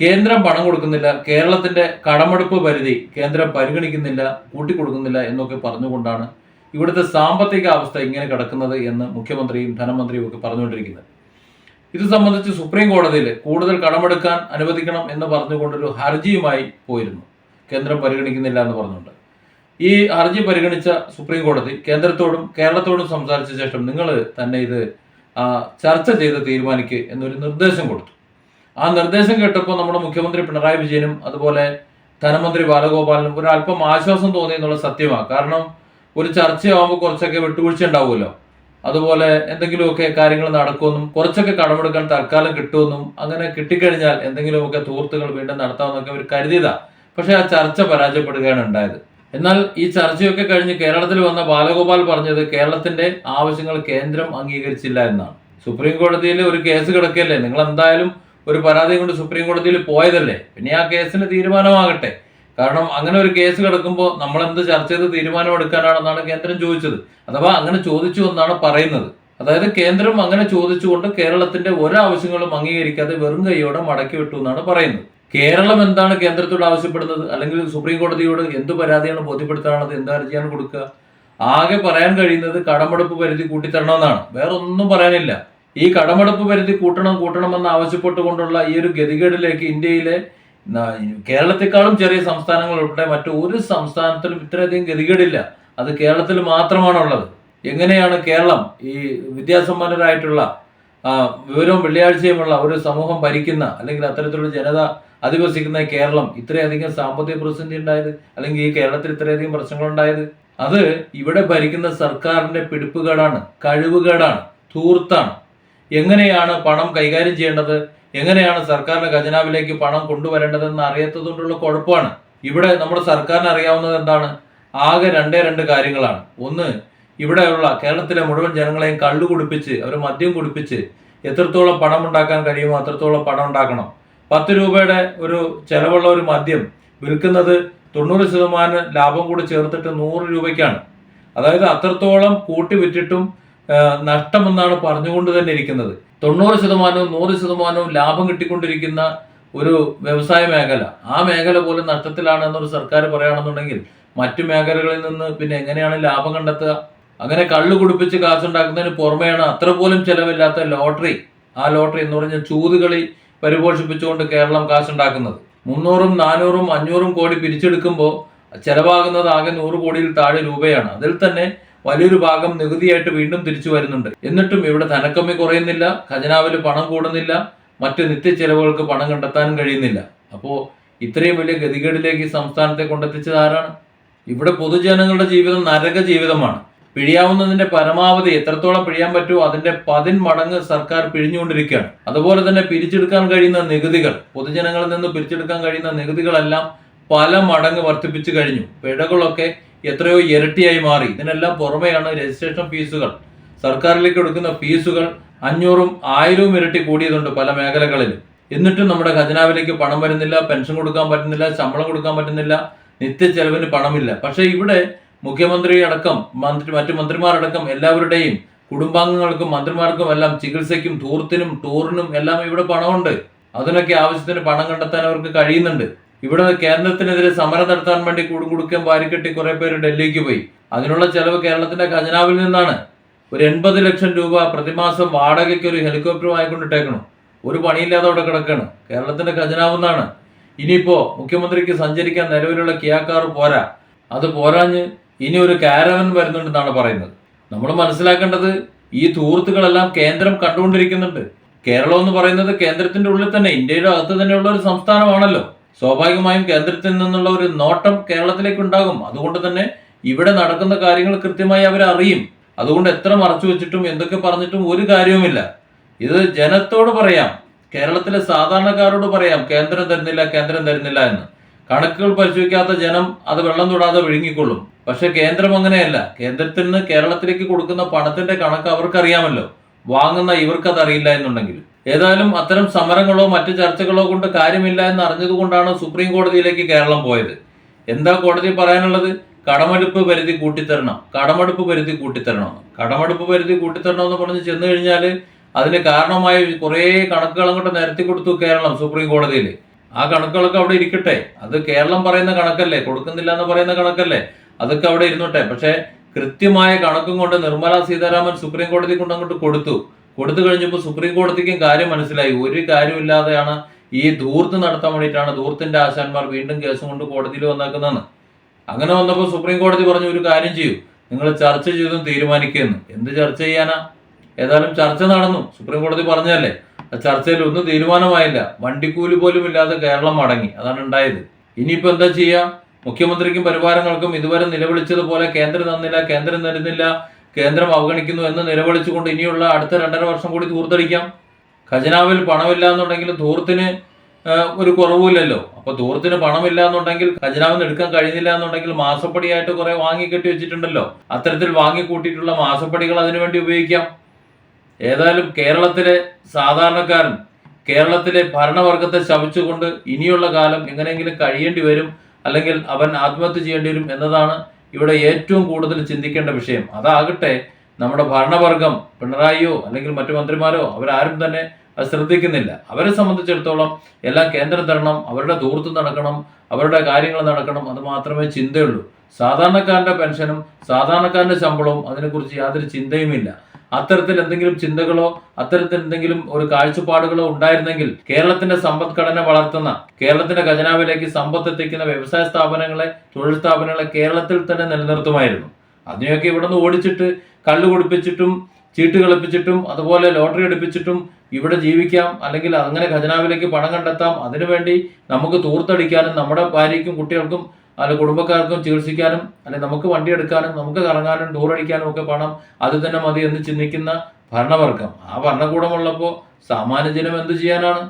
കേന്ദ്രം പണം കൊടുക്കുന്നില്ല, കേരളത്തിന്റെ കടമെടുപ്പ് പരിധി കേന്ദ്രം പരിഗണിക്കുന്നില്ല, കൂട്ടിക്കൊടുക്കുന്നില്ല എന്നൊക്കെ പറഞ്ഞുകൊണ്ടാണ് ഇവിടുത്തെ സാമ്പത്തിക അവസ്ഥ ഇങ്ങനെ കിടക്കുന്നത് എന്ന് മുഖ്യമന്ത്രിയും ധനമന്ത്രിയും ഒക്കെ പറഞ്ഞുകൊണ്ടിരിക്കുന്നത്. ഇത് സംബന്ധിച്ച് സുപ്രീം കോടതിയിൽ കൂടുതൽ കടമെടുക്കാൻ അനുവദിക്കണം എന്ന് പറഞ്ഞുകൊണ്ടൊരു ഹർജിയുമായി പോയിരുന്നു, കേന്ദ്രം പരിഗണിക്കുന്നില്ല എന്ന് പറഞ്ഞുകൊണ്ട്. ഈ ഹർജി പരിഗണിച്ച സുപ്രീം കോടതി കേന്ദ്രത്തോടും കേരളത്തോടും സംസാരിച്ച ശേഷം നിങ്ങൾ തന്നെ ഇത് ചർച്ച ചെയ്ത് തീരുമാനിക്കുക എന്നൊരു നിർദ്ദേശം കൊടുത്തു. ആ നിർദ്ദേശം കേട്ടപ്പോൾ നമ്മുടെ മുഖ്യമന്ത്രി പിണറായി വിജയനും അതുപോലെ ധനമന്ത്രി ബാലഗോപാലനും ഒരു അല്പം ആശ്വാസം തോന്നി എന്നുള്ള സത്യമാണ്. കാരണം ഒരു ചർച്ചയാവുമ്പോൾ കുറച്ചൊക്കെ വിട്ടുവീഴ്ച ഉണ്ടാവുമല്ലോ, അതുപോലെ എന്തെങ്കിലുമൊക്കെ കാര്യങ്ങൾ നടക്കുമെന്നും കുറച്ചൊക്കെ കടമെടുക്കാൻ തൽക്കാലം കിട്ടുമെന്നും അങ്ങനെ കിട്ടിക്കഴിഞ്ഞാൽ എന്തെങ്കിലുമൊക്കെ തൂർത്തുകൾ വീണ്ടും നടത്താമെന്നൊക്കെ അവർ കരുതിയതാ. പക്ഷെ ആ ചർച്ച പരാജയപ്പെടുകയാണ് ഉണ്ടായത്. എന്നാൽ ഈ ചർച്ചയൊക്കെ കഴിഞ്ഞ് കേരളത്തിൽ വന്ന ബാലഗോപാൽ പറഞ്ഞത് കേരളത്തിന്റെ ആവശ്യങ്ങൾ കേന്ദ്രം അംഗീകരിച്ചില്ല എന്നാണ്. സുപ്രീം കോടതിയിൽ ഒരു കേസ് കിടക്കല്ലേ, നിങ്ങൾ എന്തായാലും ഒരു പരാതി കൊണ്ട് സുപ്രീം കോടതിയിൽ പോയതല്ലേ, പിന്നെ ആ കേസിന് തീരുമാനമാകട്ടെ. കാരണം അങ്ങനെ ഒരു കേസ് കിടക്കുമ്പോൾ നമ്മൾ എന്ത് ചർച്ച ചെയ്ത് തീരുമാനമെടുക്കാനാണെന്നാണ് കേന്ദ്രം ചോദിച്ചത്, അഥവാ അങ്ങനെ ചോദിച്ചു എന്നാണ് പറയുന്നത്. അതായത് കേന്ദ്രം അങ്ങനെ ചോദിച്ചുകൊണ്ട് കേരളത്തിന്റെ ഒരാവശ്യങ്ങളും അംഗീകരിക്കാതെ വെറും കൈയോടെ മടക്കി വിട്ടു എന്നാണ് പറയുന്നത്. കേരളം എന്താണ് കേന്ദ്രത്തോട് ആവശ്യപ്പെടുന്നത്, അല്ലെങ്കിൽ സുപ്രീം കോടതിയോട് എന്ത് പരാതിയാണ് ബോധ്യപ്പെടുത്താനുള്ളത്, എന്ത് ഹർജിയാണ് കൊടുക്കുക? ആകെ പറയാൻ കഴിയുന്നത് കടമെടുപ്പ് പരിധി കൂട്ടിത്തരണമെന്നാണ്, വേറെ ഒന്നും പറയാനില്ല. ഈ കടമെടുപ്പ് പരിധി കൂട്ടണമെന്ന് ആവശ്യപ്പെട്ടുകൊണ്ടുള്ള ഈ ഒരു ഗതികേടിലേക്ക് ഇന്ത്യയിലെ കേരളത്തെക്കാളും ചെറിയ സംസ്ഥാനങ്ങൾ ഉൾപ്പെടെ മറ്റു ഒരു സംസ്ഥാനത്തിലും ഇത്രയധികം ഗതികേടില്ല. അത് കേരളത്തിൽ മാത്രമാണുള്ളത്. എങ്ങനെയാണ് കേരളം, ഈ വിദ്യാസമ്പന്നരായിട്ടുള്ള വിവരവും വെള്ളിയാഴ്ചയുമുള്ള ഒരു സമൂഹം ഭരിക്കുന്ന അല്ലെങ്കിൽ അത്തരത്തിലുള്ള ജനത അധിവസിക്കുന്ന കേരളം ഇത്രയധികം സാമ്പത്തിക പ്രതിസന്ധി ഉണ്ടായത്, അല്ലെങ്കിൽ ഈ കേരളത്തിൽ ഇത്രയധികം പ്രശ്നങ്ങൾ ഉണ്ടായത്? അത് ഇവിടെ ഭരിക്കുന്ന സർക്കാരിന്റെ പിടിപ്പുകേടാണ്, കഴിവുകേടാണ്, ധൂർത്താണ്. എങ്ങനെയാണ് പണം കൈകാര്യം ചെയ്യേണ്ടത്, എങ്ങനെയാണ് സർക്കാരിന്റെ ഖജനാവിലേക്ക് പണം കൊണ്ടുവരേണ്ടതെന്ന് അറിയാത്തതുകൊണ്ടുള്ള കുഴപ്പമാണ്. ഇവിടെ നമ്മുടെ സർക്കാരിന് അറിയാവുന്നത് എന്താണ്? ആകെ രണ്ട് കാര്യങ്ങളാണ്. ഒന്ന്, ഇവിടെയുള്ള കേരളത്തിലെ മുഴുവൻ ജനങ്ങളെയും കള്ളു കുടിപ്പിച്ച് അവർ മദ്യം കുടിപ്പിച്ച് എത്രത്തോളം പണം ഉണ്ടാക്കാൻ കഴിയുമോ അത്രത്തോളം പണം ഉണ്ടാക്കണം. 10 രൂപയുടെ ഒരു ചെലവുള്ള ഒരു മദ്യം വിൽക്കുന്നത് 90% ലാഭം കൂടി ചേർത്തിട്ട് 100 രൂപയ്ക്കാണ്. അതായത് അത്രത്തോളം കൂട്ടി വിറ്റിട്ടും നഷ്ടമെന്നാണ് പറഞ്ഞുകൊണ്ട് തന്നെ ഇരിക്കുന്നത്. 90%, 100% ലാഭം കിട്ടിക്കൊണ്ടിരിക്കുന്ന ഒരു വ്യവസായ മേഖല, ആ മേഖല പോലും നഷ്ടത്തിലാണ് എന്നൊരു സർക്കാർ പറയുകയാണെന്നുണ്ടെങ്കിൽ മറ്റു മേഖലകളിൽ നിന്ന് പിന്നെ എങ്ങനെയാണ് ലാഭം കണ്ടെത്തുക? അങ്ങനെ കള്ളു കുടിപ്പിച്ച് കാശുണ്ടാക്കുന്നതിന് പുറമെയാണ് അത്ര പോലും ചെലവില്ലാത്ത ലോട്ടറി, ആ ലോട്ടറി എന്ന് പറഞ്ഞ ചൂതുകളി പരിപോഷിപ്പിച്ചുകൊണ്ട് കേരളം കാശുണ്ടാക്കുന്നത്. 300, 400, 500 കോടി പിരിച്ചെടുക്കുമ്പോൾ ചെലവാകുന്നത് ആകെ 100 കോടിയിൽ താഴെ രൂപയാണ്. അതിൽ തന്നെ വലിയൊരു ഭാഗം നികുതിയായിട്ട് വീണ്ടും തിരിച്ചു വരുന്നുണ്ട്. എന്നിട്ടും ഇവിടെ ധനക്കമ്മി കുറയുന്നില്ല, ഖജനാവിൽ പണം കൂടുന്നില്ല, മറ്റ് നിത്യ ചെലവുകൾക്ക് പണം കണ്ടെത്താനും കഴിയുന്നില്ല. അപ്പോൾ ഇത്രയും വലിയ ഗതികേടിലേക്ക് ഈ സംസ്ഥാനത്തെ കൊണ്ടെത്തിച്ചത് ആരാണ്? ഇവിടെ പൊതുജനങ്ങളുടെ ജീവിതം നരക ജീവിതമാണ്. പിഴിയാവുന്നതിന്റെ പരമാവധി എത്രത്തോളം പിഴിയാൻ പറ്റുമോ അതിന്റെ 10 മടങ്ങ് സർക്കാർ പിഴിഞ്ഞുകൊണ്ടിരിക്കുകയാണ്. അതുപോലെ തന്നെ പിരിച്ചെടുക്കാൻ കഴിയുന്ന നികുതികൾ, പൊതുജനങ്ങളിൽ നിന്ന് പിരിച്ചെടുക്കാൻ കഴിയുന്ന നികുതികളെല്ലാം പല മടങ്ങ് വർദ്ധിപ്പിച്ചു കഴിഞ്ഞു. പിഴകളൊക്കെ എത്രയോ ഇരട്ടിയായി മാറി. ഇതിനെല്ലാം പുറമെയാണ് രജിസ്ട്രേഷൻ ഫീസുകൾ, സർക്കാരിലേക്ക് കൊടുക്കുന്ന ഫീസുകൾ 500ഉം 1000ഉം ഇരട്ടി കൂടിയതുണ്ട് പല മേഖലകളിലും. എന്നിട്ടും നമ്മുടെ ഖജനാവിലേക്ക് പണം വരുന്നില്ല, പെൻഷൻ കൊടുക്കാൻ പറ്റുന്നില്ല, ശമ്പളം കൊടുക്കാൻ പറ്റുന്നില്ല, നിത്യ ചെലവിന് പണമില്ല. പക്ഷേ ഇവിടെ മുഖ്യമന്ത്രി അടക്കം മറ്റു മന്ത്രിമാരടക്കം എല്ലാവരുടെയും കുടുംബാംഗങ്ങൾക്കും മന്ത്രിമാർക്കും എല്ലാം ചികിത്സയ്ക്കും ധൂർത്തിനും ടൂറിനും എല്ലാം ഇവിടെ പണമുണ്ട്. അതിനൊക്കെ ആവശ്യത്തിന് പണം കണ്ടെത്താൻ അവർക്ക് കഴിയുന്നുണ്ട്. ഇവിടെ കേന്ദ്രത്തിനെതിരെ സമരം നടത്താൻ വേണ്ടി കൂടും വാരിക്കെട്ടി കുറെ പേര് ഡൽഹിക്ക് പോയി. അതിനുള്ള ചെലവ് കേരളത്തിന്റെ ഖജനാവിൽ നിന്നാണ്. ഒരു 80 ലക്ഷം രൂപ പ്രതിമാസം വാടകയ്ക്ക് ഒരു ഹെലികോപ്റ്റർ വാങ്ങിക്കൊണ്ടിട്ടേക്കണം. ഒരു പണിയില്ലാതെ അവിടെ കിടക്കണം. കേരളത്തിന്റെ ഖജനാവെന്നാണ്. ഇനിയിപ്പോ മുഖ്യമന്ത്രിക്ക് സഞ്ചരിക്കാൻ നിലവിലുള്ള കിയാ കാർ പോരാ, അത് പോരാഞ്ഞ് ഇനി ഒരു കാരവൻ വരുന്നുണ്ടെന്നാണ് പറയുന്നത്. നമ്മൾ മനസ്സിലാക്കേണ്ടത് ഈ ധൂർത്തുകളെല്ലാം കേന്ദ്രം കണ്ടുകൊണ്ടിരിക്കുന്നുണ്ട്. കേരളം എന്ന് പറയുന്നത് കേന്ദ്രത്തിന്റെ ഉള്ളിൽ തന്നെ, ഇന്ത്യയുടെ അകത്ത് തന്നെയുള്ള ഒരു സംസ്ഥാനമാണല്ലോ. സ്വാഭാവികമായും കേന്ദ്രത്തിൽ നിന്നുള്ള ഒരു നോട്ടം കേരളത്തിലേക്ക് ഉണ്ടാകും. അതുകൊണ്ട് തന്നെ ഇവിടെ നടക്കുന്ന കാര്യങ്ങൾ കൃത്യമായി അവർ അറിയും. അതുകൊണ്ട് എത്ര മറച്ചു വെച്ചിട്ടും എന്തൊക്കെ പറഞ്ഞിട്ടും ഒരു കാര്യവുമില്ല. ഇത് ജനത്തോട് പറയാം, കേരളത്തിലെ സാധാരണക്കാരോട് പറയാം, കേന്ദ്രം തരുന്നില്ല എന്ന്. കണക്കുകൾ പരിശോധിക്കാത്ത ജനം അത് വെള്ളം തൊടാതെ വിഴുങ്ങിക്കൊള്ളും. പക്ഷെ കേന്ദ്രം അങ്ങനെയല്ല. കേന്ദ്രത്തിൽ നിന്ന് കേരളത്തിലേക്ക് കൊടുക്കുന്ന പണത്തിന്റെ കണക്ക് അവർക്കറിയാമല്ലോ, വാങ്ങുന്ന ഇവർക്കത് അറിയില്ല എന്നുണ്ടെങ്കിൽ. ഏതായാലും അത്തരം സമരങ്ങളോ മറ്റു ചർച്ചകളോ കൊണ്ട് കാര്യമില്ല എന്ന് അറിഞ്ഞതുകൊണ്ടാണ് സുപ്രീം കോടതിയിലേക്ക് കേരളം പോയത്. എന്താ കോടതി പറയാനുള്ളത്? കടമെടുപ്പ് പരിധി കൂട്ടിത്തരണം എന്ന് പറഞ്ഞ് ചെന്ന് കഴിഞ്ഞാൽ അതിന് കാരണമായി കുറേ കണക്കുകൾ അങ്ങോട്ട് നിരത്തി കൊടുത്തു കേരളം സുപ്രീം കോടതിയിൽ. ആ കണക്കുകളൊക്കെ അവിടെ ഇരിക്കട്ടെ. അത് കേരളം പറയുന്ന കണക്കല്ലേ, കൊടുക്കുന്നില്ല എന്ന് പറയുന്ന കണക്കല്ലേ, അതൊക്കെ അവിടെ ഇരുന്നോട്ടെ. പക്ഷേ കൃത്യമായ കണക്കും കൊണ്ട് നിർമ്മല സീതാരാമൻ സുപ്രീം കോടതി കൊണ്ട് അങ്ങോട്ട് കൊടുത്തു കഴിഞ്ഞപ്പോൾ സുപ്രീം കോടതിക്കും കാര്യം മനസ്സിലായി. ഒരു കാര്യമില്ലാതെയാണ് ഈ ധൂർത്ത് നടത്താൻ വേണ്ടിയിട്ടാണ് ധൂർത്തിന്റെ ആശാന്മാർ വീണ്ടും കേസും കൊണ്ട് കോടതിയിൽ വന്നേക്കുന്നതെന്ന്. അങ്ങനെ വന്നപ്പോൾ സുപ്രീം കോടതി പറഞ്ഞു, ഒരു കാര്യം ചെയ്യൂ, നിങ്ങൾ ചർച്ച ചെയ്തും തീരുമാനിക്കുമെന്ന്. എന്ത് ചർച്ച ചെയ്യാനാ? ഏതായാലും ചർച്ച നടന്നു. സുപ്രീം കോടതി പറഞ്ഞല്ലേ, ആ ചർച്ചയിൽ ഒന്നും തീരുമാനമായില്ല. വണ്ടിക്കൂലി പോലും ഇല്ലാതെ കേരളം മടങ്ങി. അതാണ് ഉണ്ടായത്. ഇനിയിപ്പോ എന്താ ചെയ്യാ? മുഖ്യമന്ത്രിക്കും പരിവാരങ്ങൾക്കും ഇതുവരെ നിലവിളിച്ചതുപോലെ കേന്ദ്രം തന്നില്ല, കേന്ദ്രം തരുന്നില്ല, കേന്ദ്രം അവഗണിക്കുന്നു എന്ന് നിലവിളിച്ചുകൊണ്ട് ഇനിയുള്ള അടുത്ത 2.5 വർഷം കൂടി ധൂർത്തടിക്കാം. ഖജനാവിൽ പണമില്ല എന്നുണ്ടെങ്കിൽ ധൂർത്തിന് ഒരു കുറവുമില്ലല്ലോ. അപ്പൊ ധൂർത്തിന് പണമില്ല എന്നുണ്ടെങ്കിൽ, ഖജനാവിൽ നിന്ന് എടുക്കാൻ കഴിയുന്നില്ല എന്നുണ്ടെങ്കിൽ മാസപ്പടിയായിട്ട് കുറെ വാങ്ങിക്കെട്ടി വെച്ചിട്ടുണ്ടല്ലോ. അത്തരത്തിൽ വാങ്ങിക്കൂട്ടിയിട്ടുള്ള മാസപ്പടികൾ അതിനുവേണ്ടി ഉപയോഗിക്കാം. ഏതായാലും കേരളത്തിലെ സാധാരണക്കാരൻ, കേരളത്തിലെ ഭരണവർഗത്തെ ശപിച്ചുകൊണ്ട് ഇനിയുള്ള കാലം എങ്ങനെയെങ്കിലും കഴിയേണ്ടി വരും, അല്ലെങ്കിൽ അവൻ ആത്മഹത്യ ചെയ്യേണ്ടി വരും എന്നതാണ് ഇവിടെ ഏറ്റവും കൂടുതൽ ചിന്തിക്കേണ്ട വിഷയം. അതാകട്ടെ നമ്മുടെ ഭരണവർഗം, പിണറായിയോ അല്ലെങ്കിൽ മറ്റു മന്ത്രിമാരോ അവരാരും തന്നെ അത് ശ്രദ്ധിക്കുന്നില്ല. അവരെ സംബന്ധിച്ചിടത്തോളം എല്ലാം കേന്ദ്രം തരണം, അവരുടെ ധൂർത്ത് നടക്കണം, അവരുടെ കാര്യങ്ങൾ നടക്കണം, അത് മാത്രമേ ചിന്തയുള്ളൂ. സാധാരണക്കാരന്റെ പെൻഷനും സാധാരണക്കാരന്റെ ശമ്പളവും അതിനെക്കുറിച്ച് യാതൊരു ചിന്തയുമില്ല. അത്തരത്തിൽ എന്തെങ്കിലും ചിന്തകളോ അത്തരത്തിൽ എന്തെങ്കിലും ഒരു കാഴ്ചപ്പാടുകളോ ഉണ്ടായിരുന്നെങ്കിൽ കേരളത്തിന്റെ സമ്പദ്ഘടന വളർത്തുന്ന, കേരളത്തിന്റെ ഖജനാവിലേക്ക് സമ്പത്ത് എത്തിക്കുന്ന വ്യവസായ സ്ഥാപനങ്ങളെ, തൊഴിൽ സ്ഥാപനങ്ങളെ കേരളത്തിൽ തന്നെ നിലനിർത്തുമായിരുന്നു. അതിനെയൊക്കെ ഇവിടെ നിന്ന് ഓടിച്ചിട്ട് കള്ളു കുടിപ്പിച്ചിട്ടും ചീട്ട് കളിപ്പിച്ചിട്ടും അതുപോലെ ലോട്ടറി എടുപ്പിച്ചിട്ടും ഇവിടെ ജീവിക്കാം, അല്ലെങ്കിൽ അങ്ങനെ ഖജനാവിലേക്ക് പണം കണ്ടെത്താം. അതിനുവേണ്ടി നമുക്ക് തൂർത്തടിക്കാനും നമ്മുടെ ഭാര്യയ്ക്കും കുട്ടികൾക്കും അല്ല കുടുംബക്കാർക്കും ചികിത്സിക്കാനും, അല്ലെങ്കിൽ നമുക്ക് വണ്ടി എടുക്കാനും, നമുക്ക് കറങ്ങാനും ടൂറടിക്കാനും ഒക്കെ പണം അത് തന്നെ മതി എന്ന് ചിന്തിക്കുന്ന ഭരണവർഗം, ആ ഭരണകൂടമുള്ളപ്പോൾ സാമാന്യ ജനം എന്ത് ചെയ്യാനാണ്?